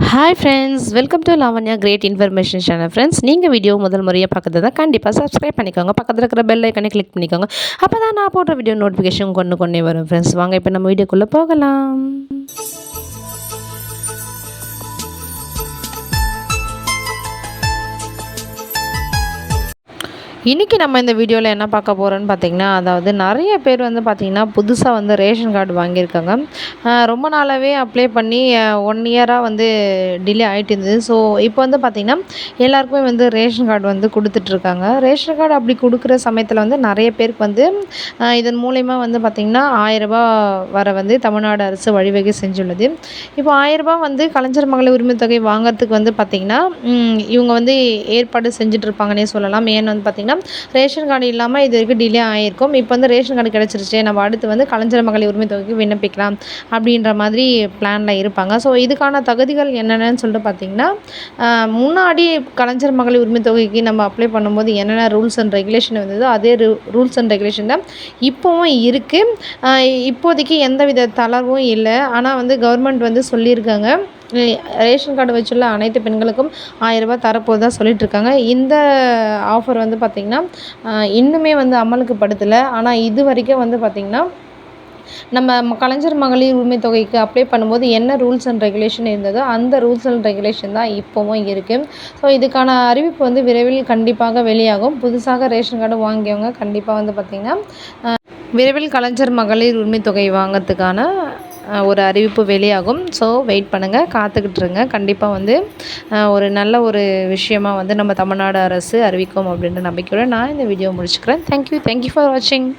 Hi friends, welcome to Lavanya great information channel. Friends, நீங்கள் video முதல் முறையாக பார்க்குறதா கண்டிப்பாக சப்ஸ்கிரைப் பண்ணிக்கோங்க. பக்கத்தில் இருக்கிற பெல் ஐக்கனை கிளிக் பண்ணிக்கோங்க. அப்போ தான் நான் போடுற வீடியோ நோட்டிஃபிகேஷன் கொண்டே வரும். ஃப்ரெண்ட்ஸ், வாங்க இப்போ நம்ம வீடியோக்குள்ளே போகலாம். இன்றைக்கி நம்ம இந்த வீடியோவில் என்ன பார்க்க போகிறோன்னு பார்த்திங்கன்னா, அதாவது நிறைய பேர் வந்து பார்த்திங்கன்னா புதுசாக வந்து ரேஷன் கார்டு வாங்கியிருக்காங்க. ரொம்ப நாளாகவே அப்ளை பண்ணி 1 இயராக வந்து டிலே ஆகிட்டு இருந்தது. ஸோ இப்போ வந்து பார்த்திங்கன்னா எல்லாருக்குமே வந்து ரேஷன் கார்டு வந்து கொடுத்துட்ருக்காங்க. ரேஷன் கார்டு அப்படி கொடுக்குற சமயத்தில் வந்து நிறைய பேருக்கு வந்து இதன் மூலயமா வந்து பார்த்திங்கன்னா ரூ. 1000 வர வந்து தமிழ்நாடு அரசு வழிவகை செஞ்சுள்ளது. இப்போ ரூ. 1000 வந்து கலைஞர் மகளிர் உரிமை தொகை வாங்கிறதுக்கு வந்து பார்த்திங்கன்னா இவங்க வந்து ஏற்பாடு செஞ்சுட்ருப்பாங்கன்னே சொல்லலாம். ஏன்னு வந்து பார்த்திங்கன்னா ரேஷன் கார்டு இல்லாமல் இது வரைக்கும் டிலே ஆகிருக்கும். இப்போ வந்து ரேஷன் கார்டு கிடச்சிருச்சு, நம்ம அடுத்து வந்து கலைஞர் மகளிர் உரிமை தொகைக்கு விண்ணப்பிக்கலாம் அப்படின்ற மாதிரி பிளானில் இருப்பாங்க. ஸோ இதுக்கான தகுதிகள் என்னென்னு சொல்லிட்டு பார்த்திங்கன்னா, முன்னாடி கலைஞர் மகளிர் உரிமை தொகைக்கு நம்ம அப்ளை பண்ணும்போது என்னென்ன ரூல்ஸ் அண்ட் ரெகுலேஷன் வந்ததோ அதே ரூல்ஸ் அண்ட் ரெகுலேஷன் தான் இப்போவும் இருக்குது. இப்போதைக்கு எந்தவித தளர்வும் இல்லை. ஆனால் வந்து கவர்மெண்ட் வந்து சொல்லியிருக்காங்க, ரேஷன் கார்டு வச்சுள்ள அனைத்து பெண்களுக்கும் ரூ. 1000 தரப்போகுதா சொல்லிகிட்ருக்காங்க. இந்த ஆஃபர் வந்து பார்த்திங்கன்னா இன்னுமே வந்து அமலுக்கு படுத்தலை. ஆனால் இது வரைக்கும் வந்து பார்த்திங்கன்னா நம்ம கலைஞர் மகளிர் உரிமை தொகைக்கு அப்ளை பண்ணும்போது என்ன ரூல்ஸ் அண்ட் ரெகுலேஷன் இருந்ததோ அந்த ரூல்ஸ் அண்ட் ரெகுலேஷன் தான் இப்போவும் இருக்குது. ஸோ இதுக்கான அறிவிப்பு வந்து விரைவில் கண்டிப்பாக வெளியாகும். புதுசாக ரேஷன் கார்டு வாங்கியவங்க கண்டிப்பாக வந்து பார்த்திங்கன்னா விரைவில் கலைஞர் மகளிர் உரிமை தொகை வாங்கிறதுக்கான ஒரு அறிவிப்பு வெளியாகும். ஸோ வெயிட் பண்ணுங்கள், காத்துக்கிட்டுருங்க. கண்டிப்பாக வந்து ஒரு நல்ல ஒரு விஷயமாக வந்து நம்ம தமிழ்நாடு அரசு அறிவிக்கும் அப்படின்ற நம்பிக்கையோடு நான் இந்த வீடியோ முடிச்சுக்கிறேன். தேங்க்யூ ஃபார் வாட்சிங்.